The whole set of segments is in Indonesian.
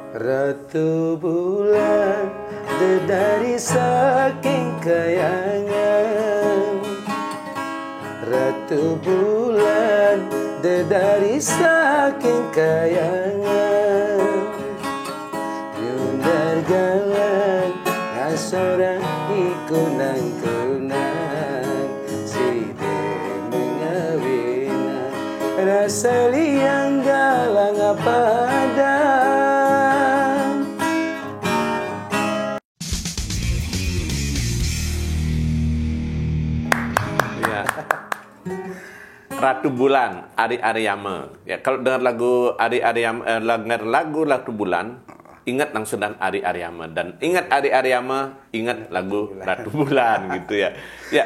Ratu bulan dari saking kayangan, Ratu bulan dari saking kayangan, Yundar galang asorang ikunang-kunang, Side mengawinan rasa liang galang apa ada. Ratu Bulan, Ari Aryama. Ya, kalau dengar lagu Ari Aryama, dengar lagu Ratu Bulan, ingat langsung dan Ari Aryama, dan ingat Ari Aryama, ingat lagu Ratu Bulan gitu ya. Ya,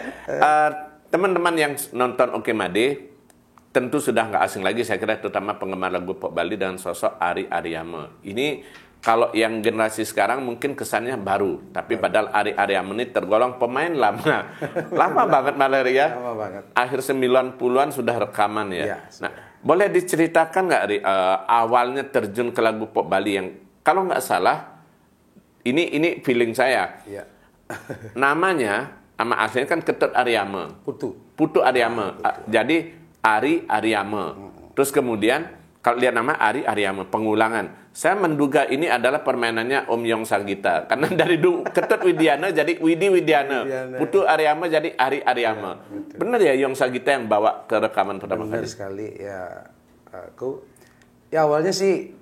teman-teman yang nonton Oke Made tentu sudah nggak asing lagi, saya kira, terutama penggemar lagu pop Bali dengan sosok Ari Aryama. Ini kalau yang generasi sekarang mungkin kesannya baru, tapi padahal Ari Aryama ini tergolong pemain lama. Lama banget malah ya. Lama banget. Akhir 90-an sudah rekaman ya. Ya, nah, boleh diceritakan nggak awalnya terjun ke lagu pop Bali yang kalau nggak salah ini feeling saya. Ya. Namanya sama aslinya kan Ketut Aryama. Putu Aryama. Jadi Ari Aryama. Terus kemudian kalau lihat nama Ari Aryama, pengulangan. Saya menduga ini adalah permainannya Om Yong Sagita. Karena dari Ketut Widiana jadi Widi Widiana. Putu Aryama jadi Ari Aryama. Ya, benar ya Yong Sagita yang bawa ke rekaman pertama kali? Benar sekali ya. Ya awalnya sih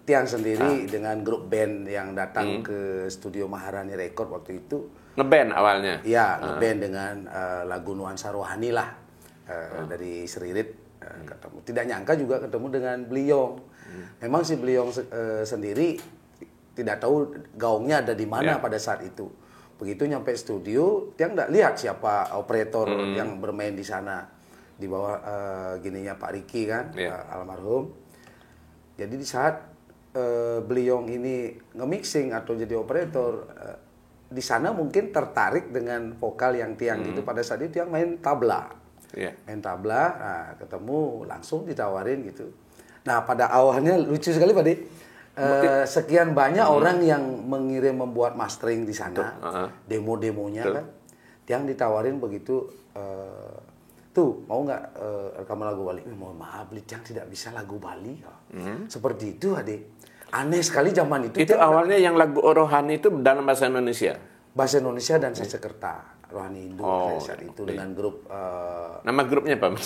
Tiang sendiri dengan grup band yang datang ke studio Maharani Record waktu itu. Ngeband awalnya? Ya, ngeband dengan lagu Nuansa Rohani lah. Dari Seririt. Ketemu. Tidak nyangka juga ketemu dengan Bliyong. Memang si Bliyong sendiri tidak tahu gaungnya ada di mana pada saat itu. Begitu nyampe studio, dia nggak lihat siapa operator yang bermain di sana. Di bawah gininya Pak Riki kan, almarhum. Jadi di saat Bliyong ini nge-mixing atau jadi operator, di sana mungkin tertarik dengan vokal yang Tiang itu. Pada saat itu Tiang main tabla. Main tabla, nah, ketemu langsung ditawarin gitu. Nah pada awalnya lucu sekali Pak De, sekian banyak orang yang membuat mastering di sana, demo-demonya kan, yang ditawarin begitu, tuh mau nggak rekaman lagu Bali? Mohon maaf, Tiang tidak bisa lagu Bali. Seperti itu Ade. Aneh sekali zaman itu. Itu awalnya yang lagu Rohani itu dalam bahasa Indonesia? Bahasa Indonesia dan Sanskerta. Rohani Hindu saat itu dengan grup. Nama grupnya apa?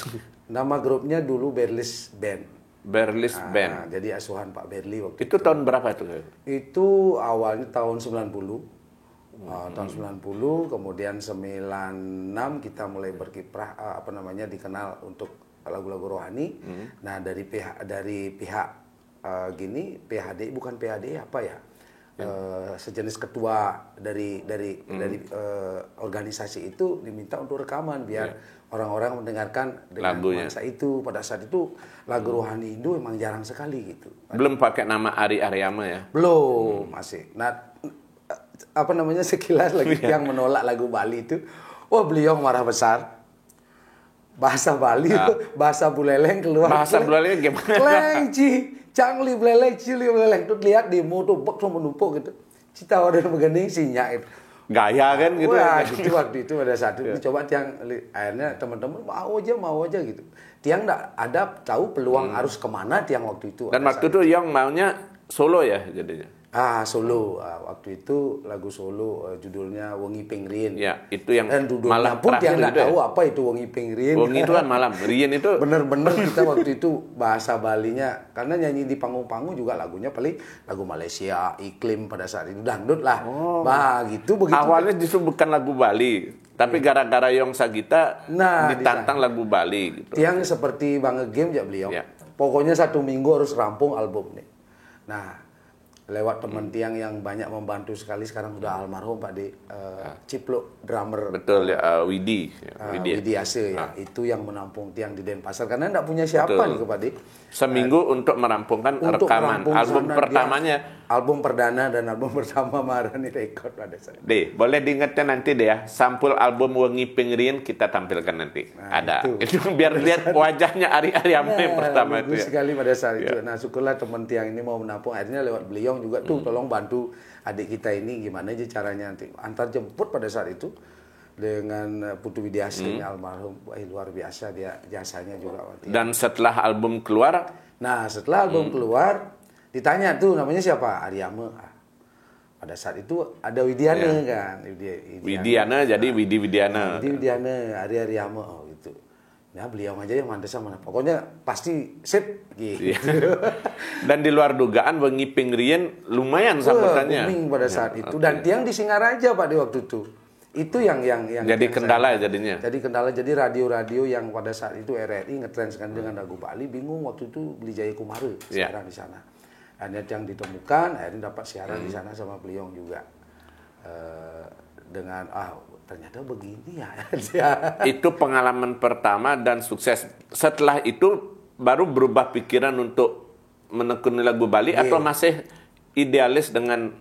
Nama grupnya dulu Berlis Band. Berlis Band. Jadi asuhan Pak Berli waktu itu. Itu tahun berapa itu? Itu awalnya tahun 90. Tahun 90, kemudian 96 kita mulai berkiprah dikenal untuk lagu-lagu rohani. Nah, dari pihak PHD bukan PHD apa ya? Sejenis ketua dari organisasi itu diminta untuk rekaman biar orang-orang mendengarkan dengan nuansa itu. Pada saat itu lagu rohani Hindu memang jarang sekali gitu. Belum pakai nama Ari Aryama ya? Belum, masih. Nah, sekilas lagi yang menolak lagu Bali itu, wah Bliyong marah besar. Bahasa Bali, bahasa Buleleng keluar. Bahasa Buleleng gimana? Klengci. Cangli beleleng, cili beleleng. Tuh lihat demo tuh bak sama menumpuk gitu. Cita wadah begening sinyak itu. Gaya kan gitu. Wah, gitu waktu itu pada saat itu coba Tiang akhirnya teman-teman mau aja gitu. Tiang enggak ada tahu peluang harus kemana Tiang waktu itu. Dan waktu itu yang maunya solo ya jadinya. Solo. Waktu itu lagu solo judulnya Wengi Pingrin. Ya, itu yang dan malam pun Tiang enggak gitu tahu apa itu Wengi Pingrin. Wengi itu kan malam. Rien itu bener-bener kita waktu itu bahasa Balinya karena nyanyi di panggung-panggung juga lagunya paling lagu Malaysia, iklim pada saat itu dangdut lah. Begitu. Awalnya justru bukan lagu Bali, tapi gara-gara Yong Sagita ditantang lagu Bali gitu. Tiang seperti Bang Game ya beliau. Pokoknya 1 minggu harus rampung album nih. Nah, lewat teman Tiang yang banyak membantu sekali sekarang sudah almarhum Pak De Cipluk drummer. Betul ya, Widi Ase ya. Itu yang menampung Tiang di Denpasar karena enggak punya siapa nih Pak De. Seminggu untuk merampungkan rekaman album pertamanya. album perdana dan album pertama Maharani Record pada saat. Deh, boleh diingatkan nanti deh ya, sampul album Wengi Pingrin kita tampilkan nanti. Nah, ada. Itu biar lihat wajahnya Ari Aryama yang pertama itu bagus ya. sekali pada saat itu. Nah, syukurlah teman tiang ini mau menampung. Akhirnya lewat beliau juga tuh tolong bantu adik kita ini gimana aja caranya nanti. Antar jemput pada saat itu dengan Putu Widiasih almarhum. Wah, luar biasa dia jasanya juga. Dan setelah album keluar, nah, setelah album keluar ditanya tuh namanya siapa? Aryama. Pada saat itu ada Widiana kan. Widiana jadi Widi Widiana. Widi Widiana, Aryama gitu. Ya beliau aja yang mantas sama. Pokoknya pasti sip gitu. Dan di luar dugaan Wengi Pingrin lumayan sambutannya. Booming pada saat itu dan tiang di Singaraja Pak di waktu itu. Itu yang jadi kendala jadinya. Jadi kendala, jadi radio-radio yang pada saat itu RRI ngetrend sekali dengan lagu Bali bingung waktu itu beli Jaya Kumara siaran di sana. Akhirnya yang ditemukan, akhirnya dapat siaran di sana sama beliau juga. Dengan ternyata begini ya. Itu pengalaman pertama dan sukses. Setelah itu baru berubah pikiran untuk menekuni lagu Bali atau masih idealis dengan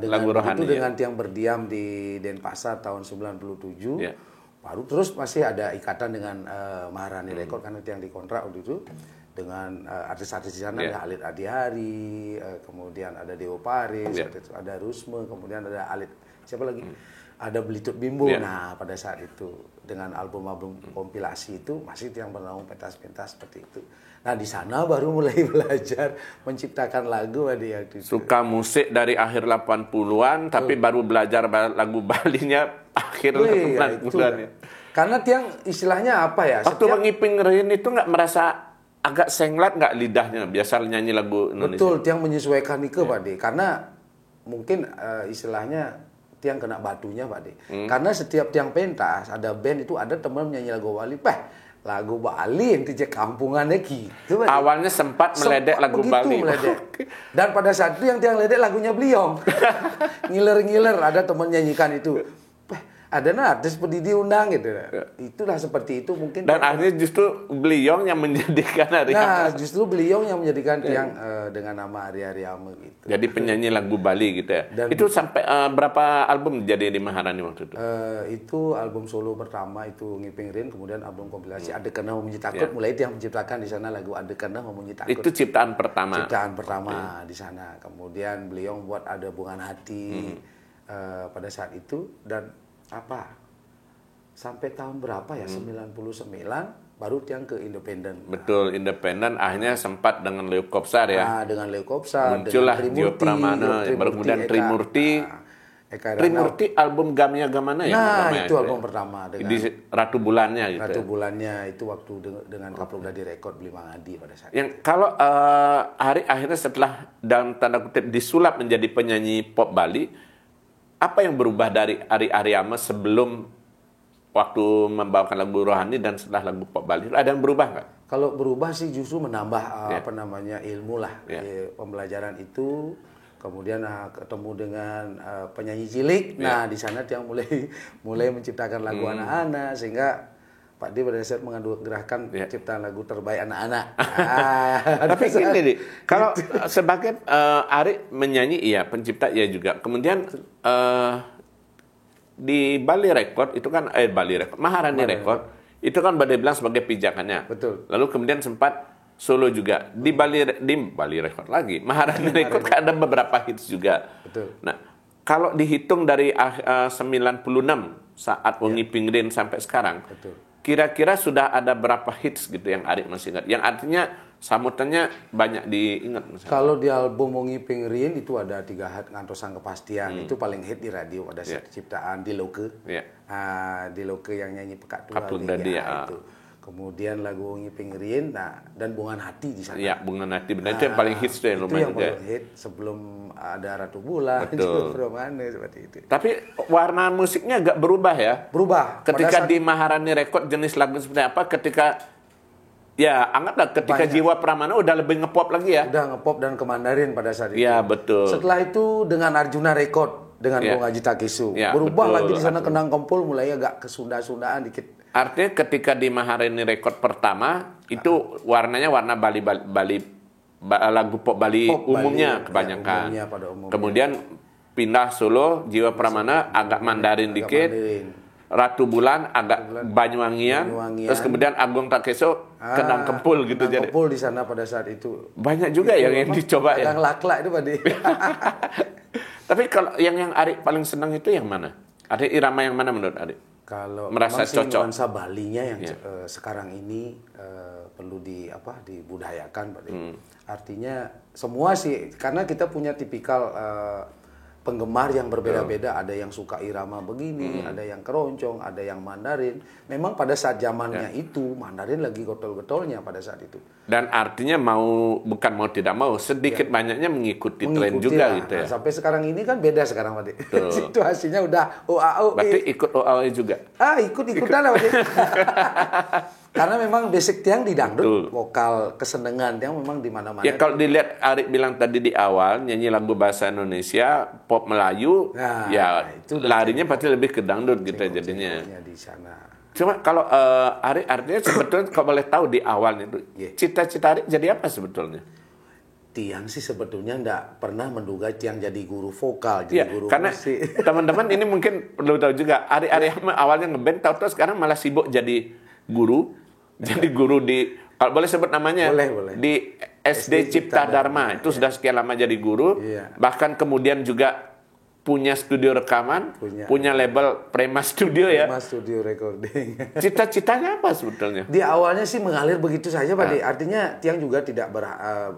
lagu rohani? Itu dengan tiang berdiam di Denpasar tahun 97. Baru terus masih ada ikatan dengan Maharani Record karena tiang dikontrak waktu itu. Dengan artis-artis di sana ada Alit Adihari, kemudian ada Dewo Paris, ada Rusme, kemudian ada Alit siapa lagi? Ada Belitut Bimbo. Nah, pada saat itu dengan album-album kompilasi itu masih yang bernaung pentas-pentas seperti itu. Nah, di sana baru mulai belajar menciptakan lagu waktu itu. Suka musik dari akhir 80-an tapi baru belajar lagu Balinya akhir 90-an. Karena tiang istilahnya apa ya? Waktu Wengi Pingrin itu nggak merasa agak senglat nggak lidahnya biasa nyanyi lagu Indonesia? Betul, tiang menyesuaikan Pak De. Karena mungkin istilahnya tiang kena batunya Pak De. Karena setiap tiang pentas ada band itu ada teman menyanyi lagu Bali, lagu Bali yang cek kampungannya gitu. Awalnya sempat meledek lagu Bali. Dan pada saat itu yang tiang ledek lagunya Bliong. Ngiler-ngiler ada teman nyanyikan itu. Ada artis seperti diundang gitu. Itulah seperti itu mungkin. Dan akhirnya justru beliau yang menjadikan Aryama. Nah, justru beliau yang menjadikan tiang dengan nama Aryama gitu. Jadi penyanyi lagu Bali gitu ya. Dan itu sampai berapa album jadi di Maharani waktu itu? Itu album solo pertama itu Ngipingrin, kemudian album kompilasi Ada Kena Memunyi Takut. Mulai itu yang menciptakan di sana lagu Ada Kena Memunyi Takut. Itu ciptaan pertama. Ciptaan pertama di sana. Kemudian beliau buat Ada Bungan Hati pada saat itu dan sampai tahun berapa ya 99 baru tiang ke independen. Betul, independen akhirnya sempat dengan Leo Kopsar ya. Nah, dengan Leo Kopsar, muncullah Dio Pramana, baru kemudian Trimurti. Trimurti album Gamya Gamana ya? Nah, itu album pertama dengan di Ratu Bulannya gitu. Ratu Bulannya itu waktu dengan Kaprodi Record beli Mang Adi pada saat. Yang kalau Ari akhirnya setelah dalam tanda kutip disulap menjadi penyanyi pop Bali, apa yang berubah dari Ari Aryama sebelum waktu membawakan lagu rohani dan setelah lagu pop Bali? Ada yang berubah nggak? Kalau berubah sih justru menambah ilmu lah, pembelajaran itu. Kemudian ketemu dengan penyanyi cilik. Nah, di sana dia mulai menciptakan lagu anak-anak sehingga Pak D pada saat mengadugerahkan ciptaan lagu terbaik anak-anak. Tapi gini nih, kalau sebagai Ari menyanyi pencipta juga. Kemudian di Bali Record itu kan Maharani Record itu kan Bade bilang sebagai pijakannya. Betul. Lalu kemudian sempat solo juga di Bali Record lagi. Maharani Record kan ada beberapa hits juga. Betul. Nah, kalau dihitung dari 96 saat Wengi Pingrin sampai sekarang. Betul. Kira-kira sudah ada berapa hits gitu yang Ari masih ingat? Yang artinya sambutannya banyak diingat. Misalnya. Kalau di album Wengi Pingrin itu ada 3 hit Ngantosang Kepastian. Itu paling hit di radio pada saat ciptaan Di Loke. Di Loke yang nyanyi Pekat Tua. Itu. Kemudian lagu Wengi Pingrin, dan Bungan Hati di sana. Iya, Bungan Hati. Benar itu yang paling hits tuh yang lumayan. Itu yang paling hit sebelum ada Ratu Bulan. Seperti itu. Tapi warna musiknya agak berubah ya? Berubah. Ketika di Maharani Record jenis lagu seperti apa? Ketika anggaplah ketika Jiwa Pramana udah lebih ngepop lagi ya? Udah ngepop dan ke Mandarin pada saat itu. Iya, betul. Setelah itu dengan Arjuna Record dengan Bung Haji Takisu. Berubah lagi di sana Kenang Kempul mulai agak kesunda-sundaan dikit. Artinya ketika di Maharani Record pertama itu warnanya warna Bali lagu pop Bali Pop umumnya Bali, kebanyakan. umumnya pada umumnya. Kemudian pindah Solo, Jiwa Pramana agak Mandarin Agak dikit. Mandarin. Ratu Bulan agak Banyuwangian. Terus kemudian Agung Takeso Kendang Kempul gitu. Kendang Jadi Kempul di sana pada saat itu. banyak juga Itu yang dicoba ya. Kendang Laklak itu Pak. Tapi kalau yang Arik paling senang itu yang mana? Ada irama yang mana menurut Arik? Kalau Merasa memang sih cocok. nuansa Balinya yang sekarang ini perlu dibudayakan Pak. Artinya semua sih karena kita punya tipikal penggemar yang berbeda-beda, ada yang suka irama begini, ada yang keroncong, ada yang Mandarin. Memang pada saat zamannya itu Mandarin lagi gotol-gotolnya pada saat itu. Dan artinya bukan mau tidak mau, sedikit banyaknya mengikuti tren Mengikuti juga lah. gitu ya. Nah, sampai sekarang ini kan beda sekarang Pak. Situasinya udah OAO. Berarti ikut OAW juga. Ikut-ikutan lah Pak. Karena memang basic tiang di dangdut, Betul. vokal kesenengan tiang memang di mana-mana. Ya kalau dilihat Arik bilang tadi di awal nyanyi lagu bahasa Indonesia, pop Melayu, Nah, ya itu udah larinya pasti lebih ke dangdut gitu jadinya. di sana. Cuma kalau Arik artinya sebetulnya kalau boleh tahu di awalnya itu cita-cita Arik jadi apa sebetulnya? Tiang sih sebetulnya enggak pernah menduga Tiang jadi guru vokal, Ya, jadi guru karena musik. teman-teman ini mungkin perlu tahu juga Arik awalnya ngeband, tahu-tahu sekarang malah sibuk jadi guru, jadi guru di kalau boleh sebut namanya Boleh. di SD Cipta Dharma itu sudah sekian lama jadi guru, bahkan kemudian juga punya studio rekaman, punya label Prema Studio ya. Prema Studio Recording. Cita-citanya apa sebetulnya? Di awalnya sih mengalir begitu saja Pak De. Artinya Tiang juga tidak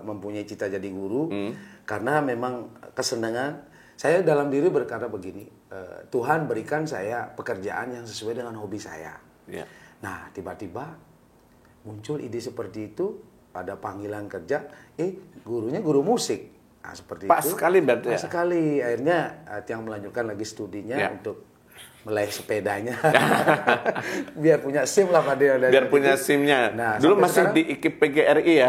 mempunyai cita jadi guru karena memang kesenangan. Saya dalam diri berkata begini, Tuhan berikan saya pekerjaan yang sesuai dengan hobi saya. Ya. Nah, tiba-tiba muncul ide seperti itu, ada panggilan kerja, gurunya guru musik. Nah, seperti Pas itu. sekali berarti Pas ya? sekali. Akhirnya Tiang melanjutkan lagi studinya untuk melaih sepedanya. Biar punya SIM lah Pak Deo. Biar punya SIM-nya. Nah, dulu sampai masih sekarang, di IKIP PGRI ya?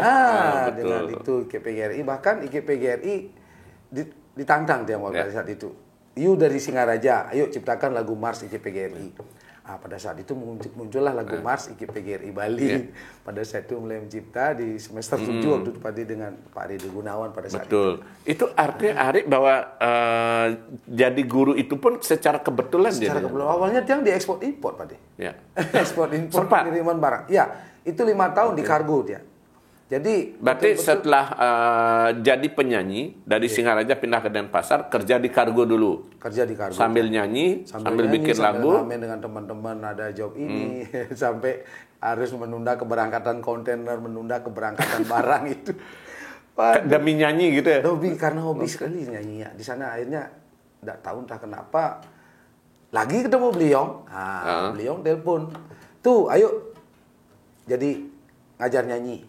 dengan Betul. itu IKIP PGRI. Bahkan IKIP PGRI ditantang Tiang pada saat itu. You dari Singaraja, ayo ciptakan lagu Mars IKIP PGRI. Nah, pada saat itu muncullah lagu Mars IKIP PGRI Bali. Pada saat itu mulai mencipta di semester 7 waktu itu Pak De dengan Pak Ridho Gunawan pada saat Betul. Itu artinya Arik bahwa jadi guru itu pun secara kebetulan Secara jadi. kebetulan awalnya Tiang diekspor impor Pak De. Ya. Ekspor impor Sempat? kiriman barang. Ya, itu 5 tahun di kargo dia. Jadi Berarti betul-betul setelah jadi penyanyi dari Singaraja pindah ke Denpasar, kerja di kargo dulu. kerja di kargo. Sambil nyanyi, sambil nyanyi, bikin sambil lagu. ramen dengan teman-teman ada job ini sampai harus menunda keberangkatan kontainer, menunda keberangkatan barang itu. Demi nyanyi gitu ya? Karena hobi sekali nyanyinya. Di sana akhirnya enggak tahu entah kenapa lagi ketemu beliau. Beliau telepon. Tuh, ayo jadi ngajar nyanyi.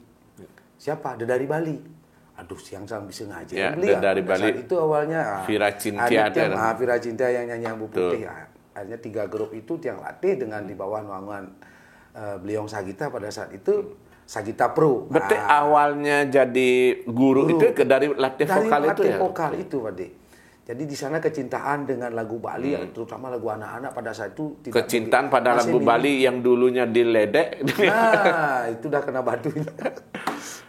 Siapa? Ada dari Bali. Aduh, siang sang bisa ngajar. Ya, beliau. dari Bali. Saat itu awalnya Vira Cintia ada. Vira Cintia yang nyanyi Ambu Putih. Akhirnya 3 grup itu Tiang latih dengan di bawah naungan beliau Sagita pada saat itu. Sagita Pro. Berarti awalnya jadi guru itu dari latih vokal itu latih ya? vokal itu, Pak De. Jadi di sana kecintaan dengan lagu Bali, terutama lagu anak-anak pada saat itu. Kecintaan pada masih lagu minim. Bali yang dulunya diledek. Nah, itu udah kena batunya.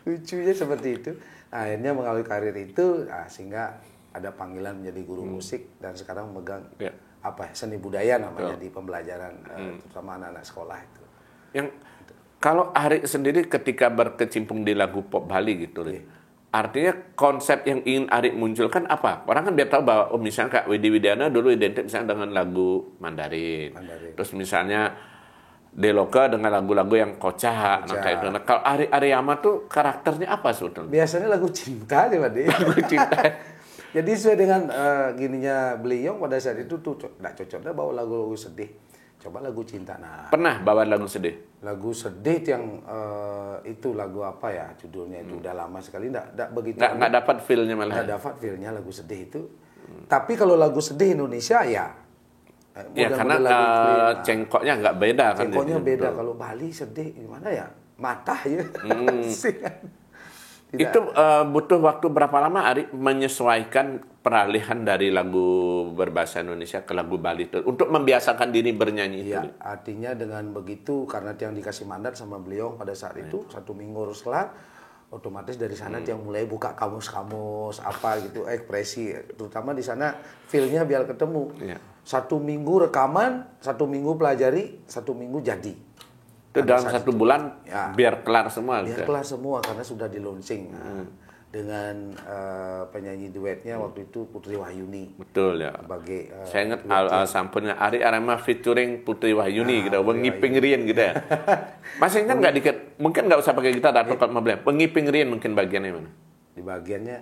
Lucunya seperti itu. Nah, akhirnya melalui karir itu, sehingga ada panggilan menjadi guru musik dan sekarang memegang seni budaya namanya di pembelajaran, terutama anak-anak sekolah itu. Yang kalau Arik sendiri ketika berkecimpung di lagu pop Bali gitu, artinya konsep yang ingin Arik munculkan apa? Orang kan biar tahu bahwa misalnya Kak Widi Widiana dulu identik misalnya dengan lagu Mandarin. Terus misalnya Deloka dengan lagu-lagu yang kocak. Nah, kalau Arik Ariyama tuh karakternya apa sebetulnya? Biasanya lagu cinta aja, Pak De. Lagu cinta. Jadi sesuai dengan gininya beliau pada saat itu tuh nggak cocoknya bawa lagu-lagu sedih. Coba lagu cinta. Nah, Pernah bawa lagu sedih? lagu sedih yang itu lagu apa ya judulnya itu udah lama sekali nggak begitu. Nggak dapat feel-nya malah. Nggak dapat feel-nya lagu sedih itu. Tapi kalau lagu sedih Indonesia ya. Ya karena cengkoknya nggak beda kan. Cengkoknya beda. Kalau Bali sedih gimana ya? Matah ya. Itu butuh waktu berapa lama Arik menyesuaikan peralihan dari lagu berbahasa Indonesia ke lagu Bali itu untuk membiasakan diri bernyanyi itu? Iya, artinya dengan begitu karena yang dikasih mandat sama beliau pada saat itu 1 minggu setelah otomatis dari sana dia mulai buka kamus-kamus apa gitu, ekspresi, terutama di sana feel-nya biar ketemu. Iya. 1 minggu rekaman, 1 minggu pelajari, 1 minggu jadi. Itu dalam 1 bulan ya, biar kelar semua. biar gitu. kelar semua karena sudah di launching. Nah, dengan penyanyi duetnya waktu itu Putri Wahyuni. Betul ya. Sebagai Saya ingat sampunnya Ari Arema featuring Putri Wahyuni gitu, Wengiping Rien gitu ya. Masih ingat nggak dikit? Mungkin nggak usah pakai gitar atau part mobil. Wengiping Rien mungkin bagiannya mana? Di bagiannya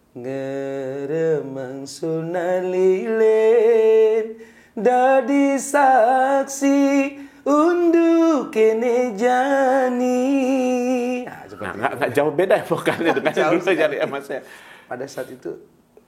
ngeremang sunalilen dadi saksi undu kene jani. Nah, nggak jauh beda ya vokalnya dengan dulu jadi saya. Pada saat itu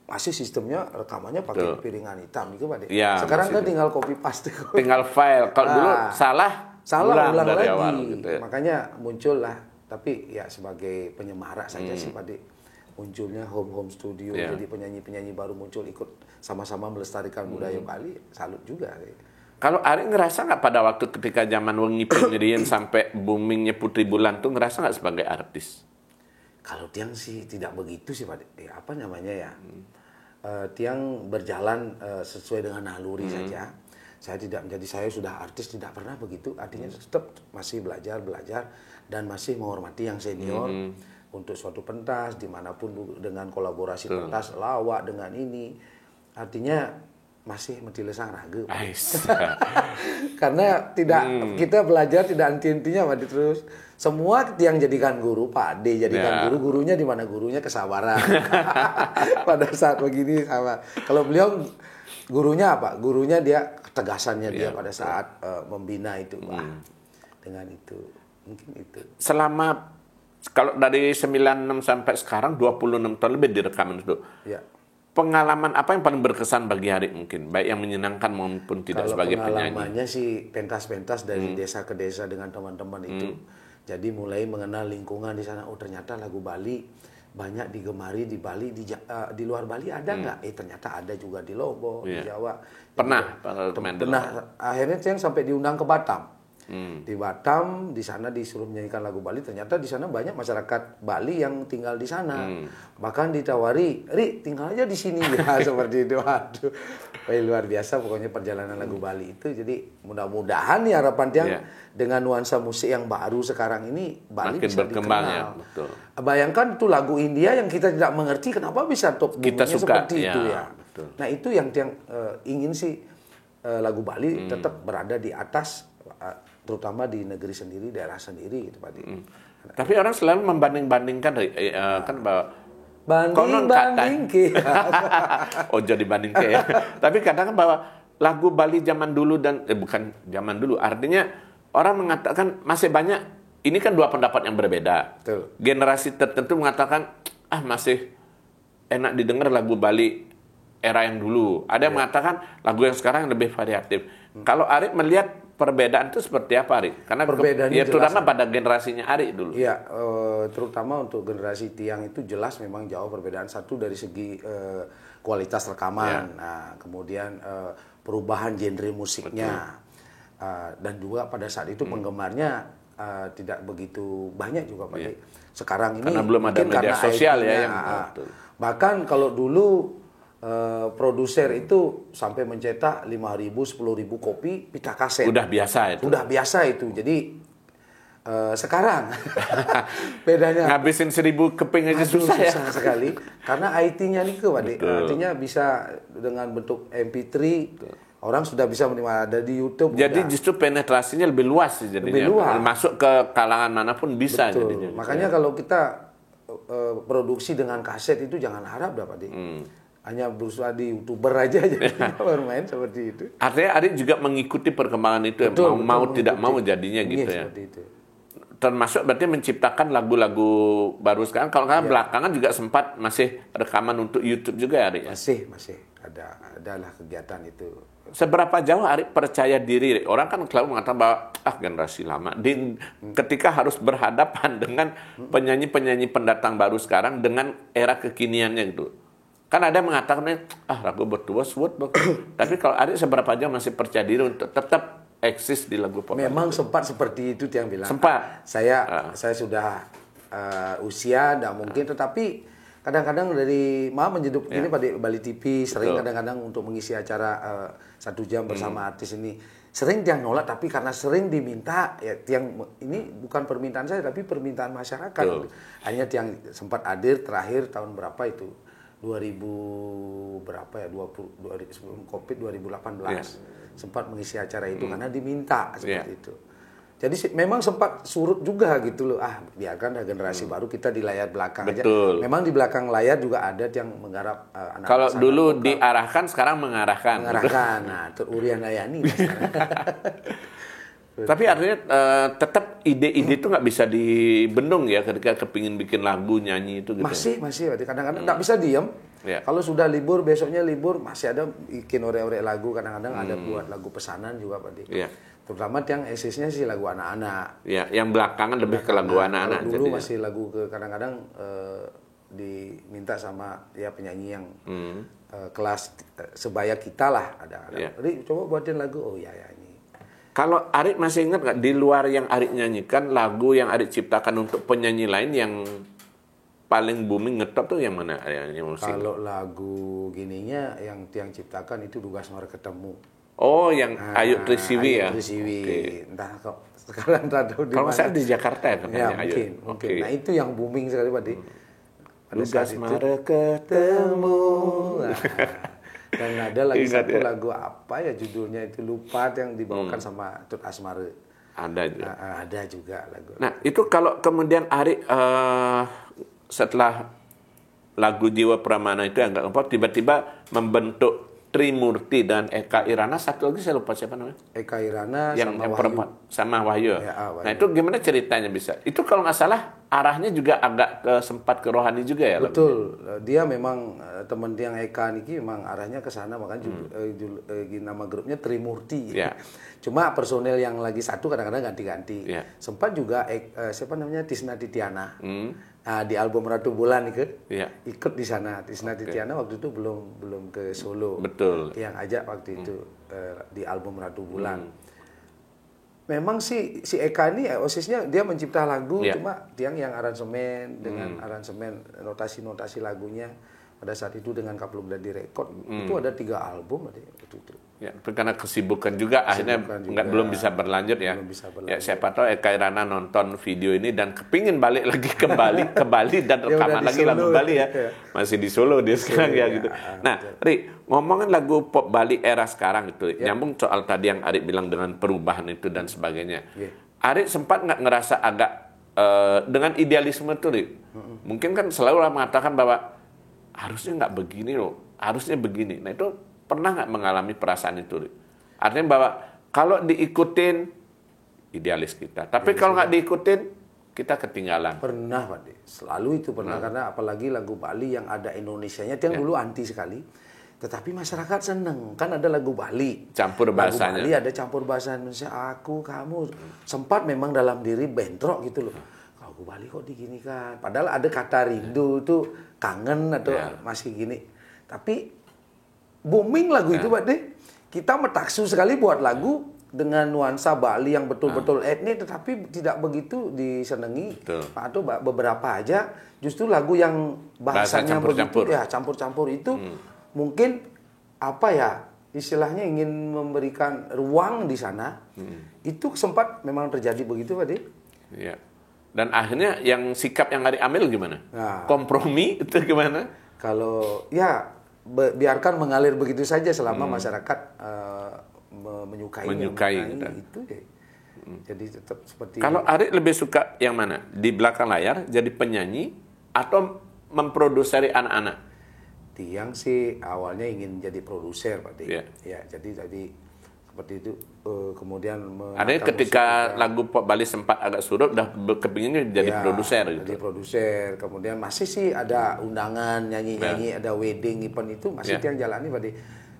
masih sistemnya rekamannya pakai piringan hitam gitu Pak. Ya, sekarang kan tinggal copy paste. Tinggal file. Kalau dulu salah ulang dari lagi. awal, gitu ya. Makanya muncul lah. Tapi ya sebagai penyemarak saja sih Pak. Munculnya home studio, jadi penyanyi-penyanyi baru muncul ikut sama-sama melestarikan budaya Bali, salut juga. Kalau Ari ngerasa nggak pada waktu ketika zaman Wengiping Rien sampai boomingnya Putri Bulan tuh ngerasa nggak sebagai artis? Kalau Tiang sih tidak begitu sih Pak. Apa namanya ya? Tiang berjalan sesuai dengan naluri saja. Saya tidak menjadi saya sudah artis, tidak pernah begitu. Artinya tetap masih belajar dan masih menghormati yang senior. Untuk suatu pentas dimanapun dengan kolaborasi pentas lawak dengan ini, artinya masih mentilesang ragu. Karena tidak kita belajar tidak henti-hentinya Pak, terus semua yang jadikan guru Pak D jadikan gurunya di mana gurunya kesabaran. Pada saat begini sama. Kalau beliau gurunya apa? Gurunya dia ketegasannya dia pada saat membina itu Pak. Dengan itu mungkin itu. Selama kalau dari 96 sampai sekarang 26 tahun lebih direkaman itu. Ya. Pengalaman apa yang paling berkesan bagi Ari mungkin? Baik yang menyenangkan maupun tidak kalau sebagai penyanyi. Pengalamannya sih pentas-pentas dari desa ke desa dengan teman-teman itu. Jadi mulai mengenal lingkungan di sana. Oh ternyata lagu Bali banyak digemari di Bali, di luar Bali ada nggak? Ternyata ada juga di Lombok, di Jawa. Pernah akhirnya saya sampai diundang ke Batam. Di Batam, di sana disuruh menyanyikan lagu Bali, ternyata di sana banyak masyarakat Bali yang tinggal di sana. Bahkan ditawari, Ri tinggal aja di sini ya seperti itu. Waduh, luar biasa pokoknya perjalanan lagu Bali itu. Jadi mudah-mudahan nih harapan Tiang dengan nuansa musik yang baru sekarang ini Bali makin bisa berkembang dikenal. ya, betul. Bayangkan tuh lagu India yang kita tidak mengerti kenapa bisa top Kita suka seperti itu ya. Betul. Nah itu yang Tiang ingin sih lagu Bali tetap berada di atas. Terutama di negeri sendiri, daerah sendiri gitu Pak. Tapi orang selalu membanding-bandingkan kan bahwa banding ke. Oh jadi banding ke ya. Tapi katakan bahwa lagu Bali zaman dulu dan bukan zaman dulu, artinya orang mengatakan masih banyak. Ini kan dua pendapat yang berbeda. Betul. Generasi tertentu mengatakan masih enak didengar lagu Bali era yang dulu. Ada yang mengatakan lagu yang sekarang lebih variatif. Kalau Ari melihat perbedaan itu seperti apa, Ari? Karena perbedaannya terutama pada generasinya Ari dulu. Iya, terutama untuk generasi Tiang itu jelas memang jauh perbedaan. Satu dari segi kualitas rekaman, nah kemudian perubahan genre musiknya, dan juga pada saat itu penggemarnya tidak begitu banyak juga Pak. Sekarang ini karena belum ada media sosial ya yang bahkan kalau dulu produser itu sampai mencetak 5.000, 10.000 kopi pita kaset. Udah biasa itu. Udah biasa itu. Jadi sekarang bedanya ngabisin 1.000 keping aja susah ya. Susah sekali. Karena IT-nya nih Pak. Artinya bisa dengan bentuk MP3. Orang sudah bisa menerima, ada di YouTube. Jadi justru penetrasinya lebih luas jadinya. Lebih luas. Masuk ke kalangan manapun bisa. Betul. Jadinya. Makanya kalau kita produksi dengan kaset itu jangan harap dapat hanya berusaha di YouTuber aja bermain seperti itu. Artinya Ari juga mengikuti perkembangan itu, betul, mau tidak mau jadinya gitu ya. Itu. Termasuk berarti menciptakan lagu-lagu baru sekarang. Kalau belakangan juga sempat masih rekaman untuk YouTube juga Ari. Masih adalah kegiatan itu. Seberapa jauh Ari percaya diri? Orang kan selalu mengatakan bahwa generasi lama. Ketika harus berhadapan dengan penyanyi-penyanyi pendatang baru sekarang dengan era kekiniannya gitu. Kan ada yang mengatakan, lagu bertua suut. Tapi kalau Ari seberapa jauh masih percaya diri untuk tetap eksis di lagu pop? Memang sempat seperti itu Tiang bilang. Sempat. Saya sudah usia, tidak mungkin. Tetapi kadang-kadang dari menjeduk ini pada Bali TV sering kadang-kadang untuk mengisi acara 1 jam bersama artis ini. Sering tiang nolak, tapi karena sering diminta, ya tiang ini bukan permintaan saya, tapi permintaan masyarakat. Hanya tiang sempat hadir terakhir tahun berapa itu? 2000 berapa ya? 20 sebelum Covid 2018. Sempat mengisi acara itu karena diminta seperti itu. Jadi memang sempat surut juga gitu loh. Biarkan ada generasi baru, kita di layar belakang aja. Memang di belakang layar juga ada yang menggarap anak-anak. Kalau dulu diarahkan, sekarang mengarahkan. Nah, Urian Dayani. Tapi artinya tetap ide-ide itu nggak bisa dibendung ya ketika kepingin bikin lagu, nyanyi itu gitu. Masih. Kadang-kadang nggak bisa diem. Kalau sudah libur, besoknya libur, masih ada bikin ore-ore lagu. Kadang-kadang ada buat lagu pesanan juga, Pak. Terutama yang esisnya sih lagu anak-anak. Ya, yang belakangan lebih ke lagu anak-anak. Dulu masih lagu kadang-kadang diminta sama penyanyi yang kelas sebaya kita lah ada. Jadi coba buatin lagu. Oh ya ini. Kalau Arit masih ingat nggak di luar yang Arit nyanyikan, lagu yang Arit ciptakan untuk penyanyi lain yang paling booming ngetop tuh yang mana? Kalau lagu gininya yang tiang ciptakan itu Duga Asmara Ketemu. Oh, yang Ayu Trisiwi ya? Ayu Trisiwi. Entah kok sekarang tahu di mana. Kalau saya di Jakarta ya katanya mungkin. Nah, itu yang booming sekali, Pak. Duga Asmara Ketemu. Dan ada lagi satu lagu apa ya judulnya itu lupa yang dibawakan sama Tut Asmara. Ada juga. Ada juga lagu. Nah, itu kalau kemudian Arit setelah lagu Jiwa Pramana itu yang nggak tiba-tiba membentuk Trimurti dan Eka Irana, satu lagi saya lupa siapa namanya. Eka Irana yang perempuan sama Wahyu. Wahyu. Nah itu gimana ceritanya bisa? Itu kalau nggak salah arahnya juga agak sempat ke rohani juga ya. Betul. Dia memang teman yang Eka Niki memang arahnya ke sana, makanya nama grupnya Trimurti. Cuma personel yang lagi satu kadang-kadang ganti-ganti. Sempat juga siapa namanya Tisna Titiana. Di album Ratu Bulan ikut di sana. Tisna Titiana waktu itu belum ke Solo. Betul. Yang ajak waktu itu di album Ratu Bulan. Memang si Eka ini osisnya dia mencipta lagu, cuma tiang yang aransemen dengan aransemen notasi-notasi lagunya pada saat itu dengan Kaplung Dadi Record itu ada 3 album waktu itu. Ya, karena kesibukan juga akhirnya belum bisa berlanjut ya. Ya, siapa tahu Eka Irana nonton video ini dan kepingin balik lagi ke Bali dan rekaman lagi lagu Bali ya. Masih di Solo dia sekarang ya gitu. Nah, Ri, ngomongin lagu pop Bali era sekarang itu, nyambung soal tadi yang Arit bilang dengan perubahan itu dan sebagainya. Arit sempat nggak ngerasa agak dengan idealisme itu, Ri? Mungkin kan selalu mengatakan bahwa harusnya nggak begini loh, harusnya begini. Nah itu pernah nggak mengalami perasaan itu? Artinya bahwa kalau diikutin idealis kita, tapi kalau nggak diikutin kita ketinggalan. Pernah, Pak. Selalu itu pernah. Karena apalagi lagu Bali yang ada Indonesianya, yang dulu anti sekali. Tetapi masyarakat seneng. Kan ada lagu Bali. Campur bahasanya. Lagu Bali ada campur bahasa Indonesia. Aku, kamu. Sempat memang dalam diri bentrok gitu loh. Lagu Bali kok diginikan. Padahal ada kata rindu itu kangen atau masih gini. Tapi booming lagu itu, Pak. Kita metaksu sekali buat lagu dengan nuansa Bali yang betul-betul etnik, tetapi tidak begitu disenangi. Atau beberapa aja justru lagu yang bahasanya begitu ya campur-campur itu mungkin apa ya istilahnya ingin memberikan ruang di sana. Itu sempat memang terjadi begitu, Pak. Iya. Dan akhirnya yang sikap yang Ari ambil gimana? Kompromi itu gimana? Kalau biarkan mengalir begitu saja selama masyarakat menyukai itu ya. Jadi tetap seperti kalau Arit lebih suka yang mana? Di belakang layar jadi penyanyi atau memproduseri anak-anak? Tiang sih awalnya ingin jadi produser, Pak. Ya, jadi seperti itu kemudian ada ketika lagu pop Bali sempat agak surut udah kepinginnya jadi produser gitu. Jadi produser, kemudian masih sih ada undangan nyanyi-nyanyi, ada wedding event itu masih yang jalani, Pak.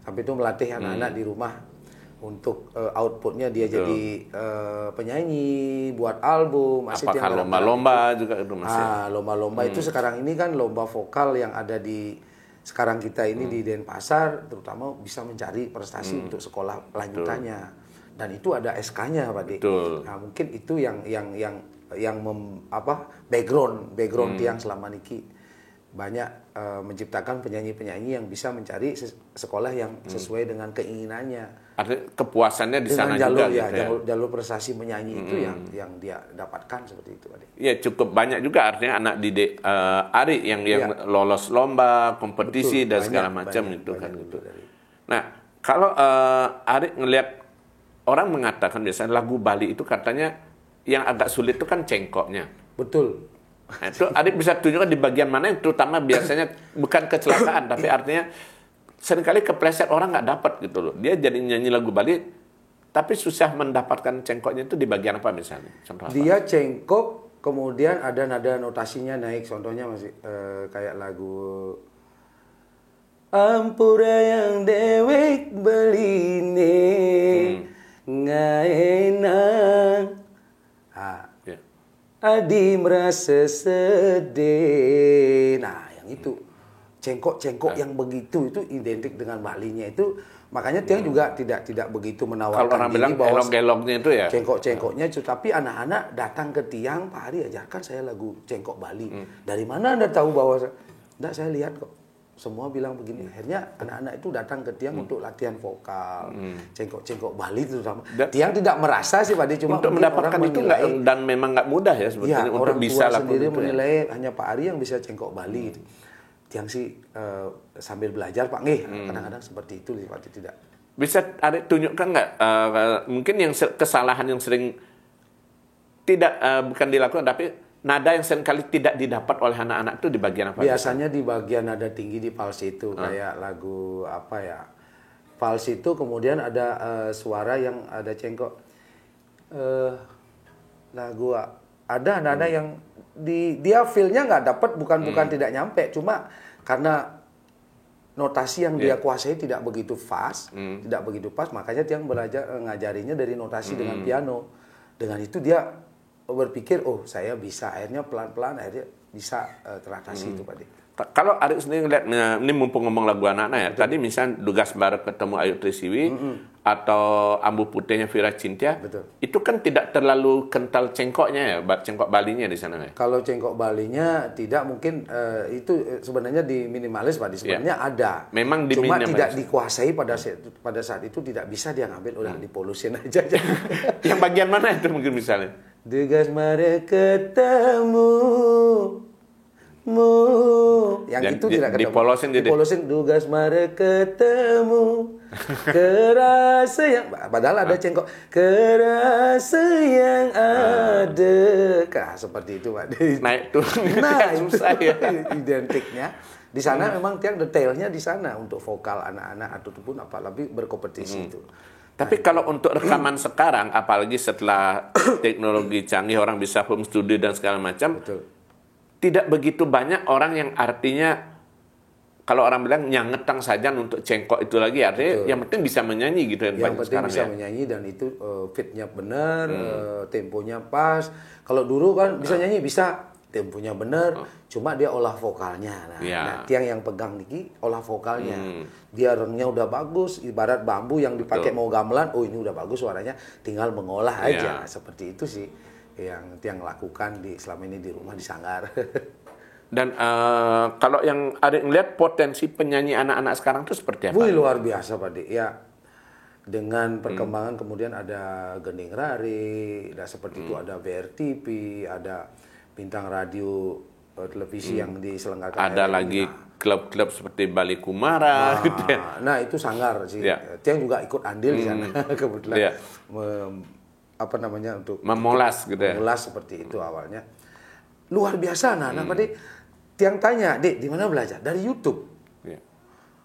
Sampai itu melatih anak-anak di rumah untuk outputnya dia jadi penyanyi, buat album, masih apakah lomba-lomba juga itu masih. Lomba-lomba itu sekarang ini kan lomba vokal yang ada di sekarang kita ini di Denpasar terutama bisa mencari prestasi untuk sekolah lanjutannya. Dan itu ada SK-nya, Pak. Nah, mungkin itu yang yang background Tiang selama niki banyak menciptakan penyanyi-penyanyi yang bisa mencari sekolah yang sesuai dengan keinginannya. Artinya kepuasannya di sana jalur, juga gitu ya. jalur prestasi menyanyi itu yang dia dapatkan seperti itu, Pak. Ya cukup banyak juga artinya anak didik Ari yang lolos lomba, kompetisi dan segala macam itu kan gitu. Nah, kalau Ari ngelihat orang mengatakan biasanya lagu Bali itu katanya yang agak sulit itu kan cengkoknya. Betul. Nah, itu Adik bisa tunjukkan di bagian mana yang terutama biasanya bukan kecelakaan, tapi artinya seringkali kepleset orang nggak dapat gitu loh. Dia jadi nyanyi lagu Bali, tapi susah mendapatkan cengkoknya itu di bagian apa misalnya? Contoh apa? Dia cengkok, kemudian ada nada notasinya naik. Contohnya masih kayak lagu Ampura yang dewek beline ngaenang. Adi merasa sedih. Nah, yang itu cengkok-cengkok yang begitu itu identik dengan Balinya itu. Makanya Tiang juga tidak begitu menawarkan kalau orang bilang elok-eloknya itu ya cengkok-cengkoknya itu. Tapi anak-anak datang ke Tiang, Pak Ari ajarkan saya lagu cengkok Bali. Dari mana Anda tahu bahwa enggak, saya lihat kok. Semua bilang begini. Akhirnya anak-anak itu datang ke Tiang untuk latihan vokal, cengkok-cengkok Bali terutama. Tiang tidak merasa sih, Pak, cuma untuk mendapatkan itu dan memang nggak mudah ya sebetulnya ya, untuk bisa lakukan sendiri itu menilai hanya Pak Ari yang bisa cengkok Bali. Tiang sih sambil belajar, Pak, kadang-kadang seperti itu, Pak, tidak. Bisa Ari tunjukkan nggak mungkin yang kesalahan yang sering tidak bukan dilakukan tapi nada yang seringkali tidak didapat oleh anak-anak itu di bagian apa? Biasanya di bagian nada tinggi di falsetto, kayak lagu apa ya? Falsetto, kemudian ada suara yang ada cengkok. Lagu ada nada yang dia feel-nya nggak dapat, bukan tidak nyampe, cuma karena notasi yang dia kuasai tidak begitu fast, makanya dia belajar ngajarinya dari notasi dengan piano. Dengan itu dia berpikir, oh saya bisa, akhirnya pelan-pelan akhirnya bisa teratasi itu, Pak Dik. Kalau Arik sendiri ngeliat, ini mumpung ngomong lagu anak-anak ya, tadi misalnya Dugas Barat ketemu Ayu Trisiwi atau Ambu Putihnya Vira Cintia, itu kan tidak terlalu kental cengkoknya ya, cengkok Balinya di sana ya? Kalau cengkok Balinya tidak, mungkin itu sebenarnya di minimalis, Pak Dik, sebenarnya ada. Memang di cuma minimalis. Tidak dikuasai pada saat itu, tidak bisa dia ngambil, udah dipolusin aja. Yang bagian mana itu mungkin misalnya? Dugas Barat ketemu yang itu tidak ketemu. Dipolosin Dugas Mare ketemu kerasa yang padahal ada cengkok kerasa yang ada. Seperti itu, Pak. Naik turun susah ya. Identiknya di sana memang Tiang detailnya di sana untuk vokal anak-anak ataupun apalagi berkompetisi itu. Tapi kalau untuk rekaman sekarang, apalagi setelah teknologi canggih, orang bisa home studio dan segala macam, tidak begitu banyak orang yang artinya, kalau orang bilang nyangetang saja untuk cengkok itu lagi, artinya yang penting bisa menyanyi gitu. Yang penting bisa menyanyi dan itu fitnya benar, temponya pas. Kalau dulu kan bisa nyanyi, bisa temponya benar, cuma dia olah vokalnya. Nah, Tiang yang pegang niki olah vokalnya. Dia rengnya udah bagus, ibarat bambu yang dipakai mau gamelan, oh ini udah bagus suaranya, tinggal mengolah aja. Seperti itu sih yang Tiang lakukan selama ini di rumah di Sanggar. Dan kalau yang ada ngelihat potensi penyanyi anak-anak sekarang itu seperti apa? Wih, luar biasa, Pak Dik. Ya, dengan perkembangan kemudian ada Gending Rari, seperti itu ada VRTP, ada bintang radio televisi yang diselenggarakan. Ada lagi klub-klub seperti Bali Kumara. Gitu ya. Nah, itu Sanggar sih. Tiang juga ikut andil di sana kebetulan. Untuk memolas gitu ya. Memolas seperti itu awalnya. Luar biasa anak-anak, Pak Dik. Tiang tanya, Dik, di mana belajar? Dari YouTube.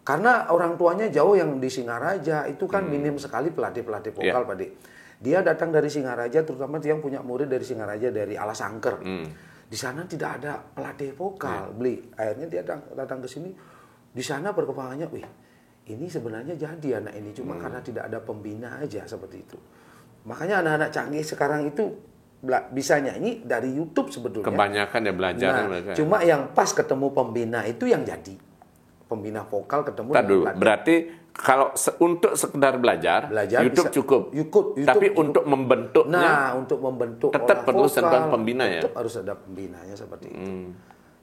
Karena orang tuanya jauh yang di Singaraja, itu kan minim sekali pelatih-pelatih vokal, Pak Dik. Dia datang dari Singaraja, terutama Tiang punya murid dari Singaraja, dari Alasangker. Di sana tidak ada pelatih vokal, akhirnya dia datang ke sini. Di sana perkembangannya, wih, ini sebenarnya jadi anak ini, cuma karena tidak ada pembina aja seperti itu. Makanya anak-anak canggih sekarang itu bisa nyanyi dari YouTube sebetulnya. Kebanyakan ya belajar mereka. Cuma yang pas ketemu pembina itu yang jadi. pembina vokal ketemu Ntar dengan dulu, pelatih. berarti kalau untuk sekedar belajar YouTube bisa, cukup. YouTube Tapi cukup. untuk membentuknya, Nah, untuk membentuk tetap olah perlu vokal, sentuhan pembina ya? tetap harus ada pembinanya seperti itu.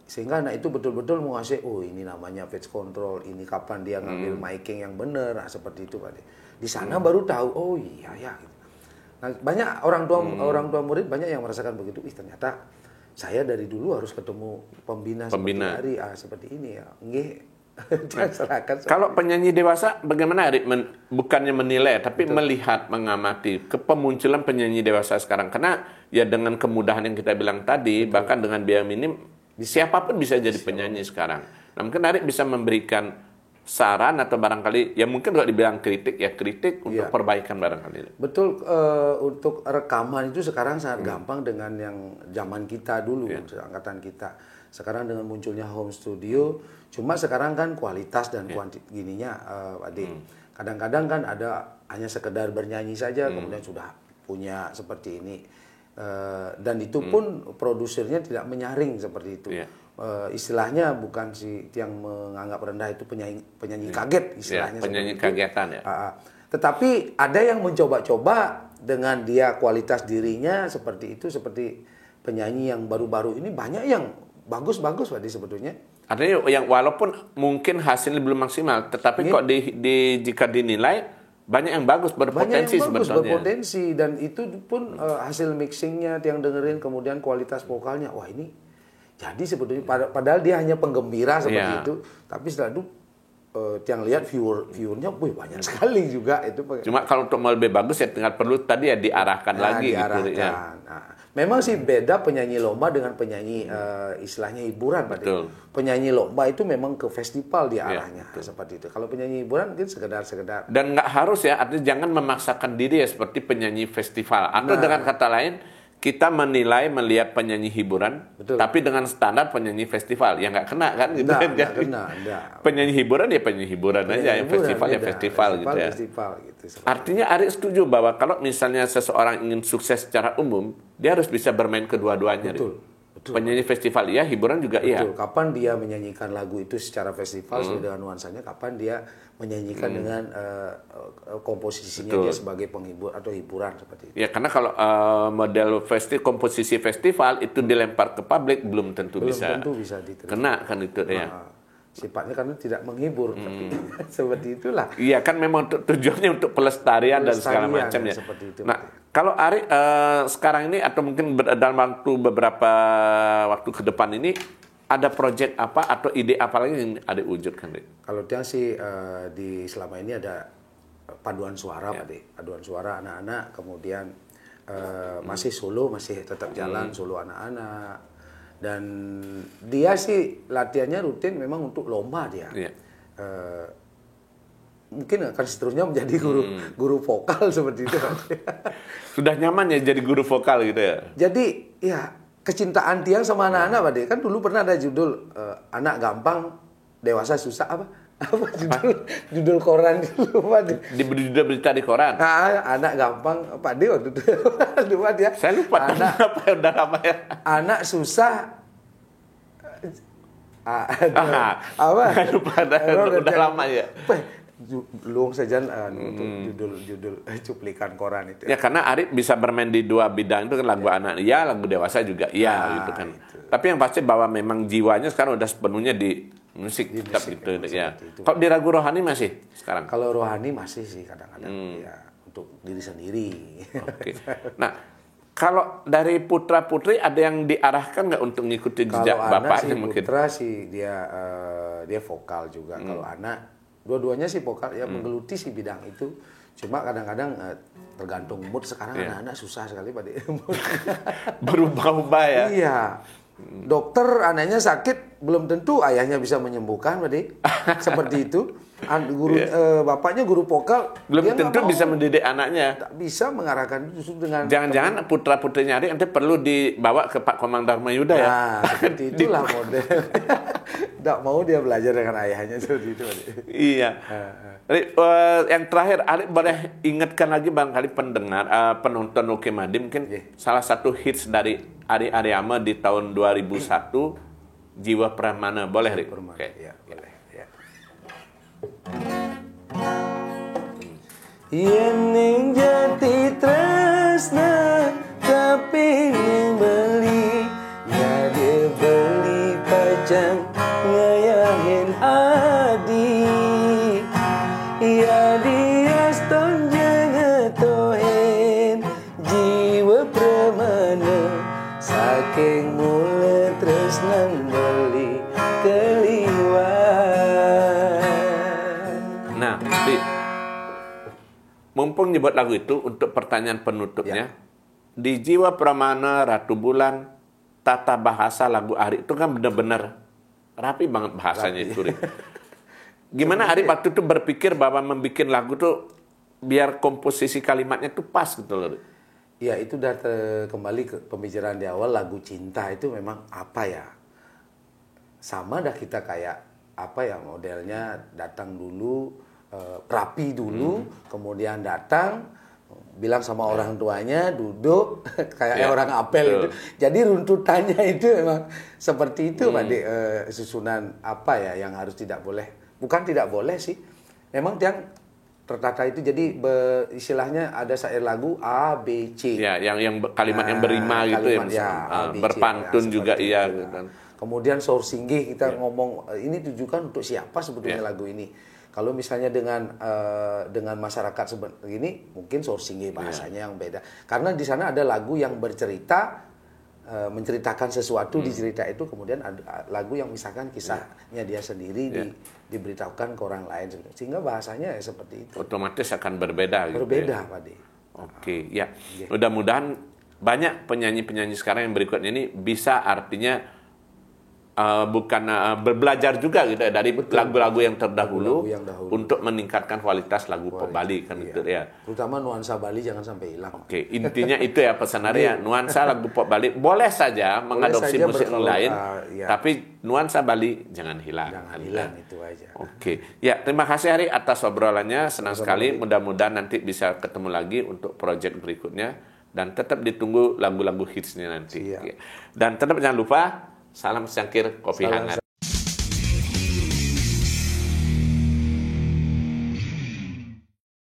Sehingga anak itu betul-betul menguasai, oh ini namanya pitch control, ini kapan dia ngambil miking yang benar, nah, seperti itu Pak De. Di sana baru tahu, oh iya ya. Gitu. Nah, banyak orang tua murid banyak yang merasakan begitu. Ih ternyata saya dari dulu harus ketemu pembina. Seperti Ari, seperti ini ya. Nggih. Kalau penyanyi dewasa bagaimana Ari? Bukannya menilai tapi melihat, mengamati kepemunculan penyanyi dewasa sekarang, karena ya dengan kemudahan yang kita bilang tadi, bahkan dengan biaya minim siapapun bisa jadi penyanyi sekarang. Nah, mungkin Ari bisa memberikan saran atau barangkali ya mungkin kalau dibilang kritik ya kritik untuk perbaikan barangkali. Betul, untuk rekaman itu sekarang sangat gampang dengan yang zaman kita dulu, angkatan kita. Sekarang dengan munculnya home studio, cuma sekarang kan kualitas dan gininya, Ade. Kadang-kadang kan ada hanya sekedar bernyanyi saja, kemudian sudah punya seperti ini. Dan itu pun produsernya tidak menyaring seperti itu. Istilahnya bukan yang menganggap rendah itu penyanyi kaget istilahnya. Penyanyi kagetan ya. Tetapi ada yang mencoba-coba dengan dia kualitas dirinya seperti itu, seperti penyanyi yang baru-baru ini banyak yang bagus-bagus Pak sebetulnya. Artinya yang walaupun mungkin hasilnya belum maksimal, tetapi kok jika dinilai banyak yang bagus, berpotensi sebetulnya. Berpotensi, dan itu pun hasil mixingnya yang dengerin, kemudian kualitas vokalnya, wah ini jadi sebetulnya padahal dia hanya penggembira seperti itu, tapi setelah itu yang lihat viewernya banyak sekali juga itu. Cuma kalau untuk lebih bagus ya tinggal perlu tadi ya diarahkan lagi diarahkan. gitu ya. Memang sih beda penyanyi lomba dengan penyanyi istilahnya hiburan Pak. Penyanyi lomba itu memang ke festival diarahnya seperti itu. Kalau penyanyi hiburan mungkin sekedar. Dan nggak harus ya, artinya jangan memaksakan diri ya seperti penyanyi festival. Atau dengan kata lain kita melihat penyanyi hiburan, tapi dengan standar penyanyi festival, ya nggak kena kan gitu. Nggak kena. Penyanyi hiburan ya penyanyi hiburan aja, yang festival ya festival gitu ya. Artinya Ari setuju bahwa kalau misalnya seseorang ingin sukses secara umum, dia harus bisa bermain kedua-duanya. Betul. Penyanyi festival iya, hiburan juga iya. Kapan dia menyanyikan lagu itu secara festival sesuai dengan nuansanya, kapan dia menyanyikan dengan komposisinya dia sebagai penghibur atau hiburan seperti itu. Ya karena kalau model komposisi festival itu dilempar ke publik belum tentu bisa diterima. Kena kan itu ya. Sifatnya karena tidak menghibur, seperti itulah. Iya kan memang tujuannya untuk pelestarian dan segala macam ya. Seperti itu. Nah kalau Ari sekarang ini atau mungkin dalam beberapa waktu ke depan ini ada proyek apa atau ide apa lagi yang Ari wujudkan? Kalau dia sih di selama ini ada paduan suara Pak De. Paduan suara anak-anak, kemudian masih solo, masih tetap jalan solo anak-anak. Dan dia sih latihannya rutin memang untuk lomba dia. Mungkin akan seterusnya menjadi guru vokal seperti itu. Sudah nyaman ya jadi guru vokal gitu ya? Jadi ya kecintaan Tiang sama anak-anak Pak De. Kan dulu pernah ada judul anak gampang, dewasa susah apa judul koran dulu Pak De. Di berita di koran. Anak gampang Pak De waktu itu. Dia. Saya lupa apa yang udah lama ya. Anak susah. Apa? Lupa udah lama ya. Belum saja untuk judul cuplikan koran itu. Ya karena Ari bisa bermain di dua bidang itu kan, lagu anak iya, lagu dewasa juga iya gitu kan. Tapi yang pasti bahwa memang jiwanya sekarang udah sepenuhnya di musik tetap gitu ya. Kalau di lagu rohani masih sekarang? Kalau rohani masih sih kadang-kadang ya untuk diri sendiri. Oke. Nah, kalau dari putra-putri ada yang diarahkan nggak untuk ngikutin jejak bapaknya mungkin? Putra sih dia vokal juga. Kalau anak dua-duanya sih vokal ya, menggeluti sih bidang itu. Cuma kadang-kadang tergantung mood. Sekarang anak-anak susah sekali Pak De. Berubah-ubah ya. Iya. Dokter anaknya sakit belum tentu ayahnya bisa menyembuhkan Pak De. Seperti itu. Bapaknya guru vokal belum tentu bisa mendidik anaknya. Tak bisa mengarahkan justru dengan jangan-jangan putra-putrinya Ari nanti perlu dibawa ke Pak Komang Dharmayuda ya. Seperti itulah model. Tak mau dia belajar dengan ayahnya seperti itu. Iya. Yang terakhir Ari boleh ingatkan lagi barangkali pendengar penonton Oke Madi mungkin salah satu hits dari Ari Aryama di tahun 2001 Jiwa Pramana boleh Rik? Oke. Ya, boleh. Ya. Yen ning jati tresna kapingin beli, ngade beli pajang ngayahin adi. Ya dias tonjeng tohen jiwa pramana, saking mula tresnan beli keliwat. Nah, mumpung nyebut lagu itu untuk pertanyaan penutupnya, di Jiwa Pramana Ratu Bulan, tata bahasa lagu Ari itu kan benar-benar rapi banget bahasanya itu. Ri. Gimana Ari waktu itu berpikir bahwa membuat lagu tuh biar komposisi kalimatnya tuh pas gitu loh. Ri? Ya itu udah kembali ke pembicaraan di awal, lagu cinta itu memang apa ya? Sama dah kita kayak apa ya, modelnya datang dulu, rapi dulu, kemudian datang, bilang sama orang tuanya, duduk, kayak orang apel itu. Jadi runtutannya itu memang seperti itu, Pak Dik. Susunan apa ya yang harus tidak boleh, bukan tidak boleh sih, memang yang tertata itu. Jadi istilahnya ada syair lagu A, B, C. Ya, yang kalimat yang berima gitu kalimat, ya, A, B, C, berpantun ya, juga seperti iya itu. gitu kan. Kemudian sorsinggih kita ngomong, ini tujukan untuk siapa sebetulnya lagu ini. Kalau misalnya dengan masyarakat seperti ini, mungkin sorsinggih bahasanya yang beda. Karena di sana ada lagu yang bercerita, menceritakan sesuatu di cerita itu, kemudian ada lagu yang misalkan kisahnya dia sendiri diberitahukan ke orang lain, sehingga bahasanya seperti itu. Otomatis akan berbeda gitu. Berbeda, Pak De. Oke, ya. Mudah-mudahan banyak penyanyi-penyanyi sekarang yang berikutnya ini bisa artinya belajar juga gitu ya, dari lagu-lagu yang terdahulu untuk meningkatkan kualitas lagu pop Bali kan gitu ya. Terutama nuansa Bali jangan sampai hilang. Oke, intinya itu ya pesan Ari ya, nuansa lagu pop Bali boleh saja mengadopsi musik lain, tapi nuansa Bali jangan hilang. Jangan hilang, itu aja. Oke, ya terima kasih Ari atas obrolannya, senang sekali. Mudah-mudahan nanti bisa ketemu lagi untuk proyek berikutnya, dan tetap ditunggu lagu-lagu hitsnya nanti. Dan tetap jangan lupa salam secangkir kopi hangat.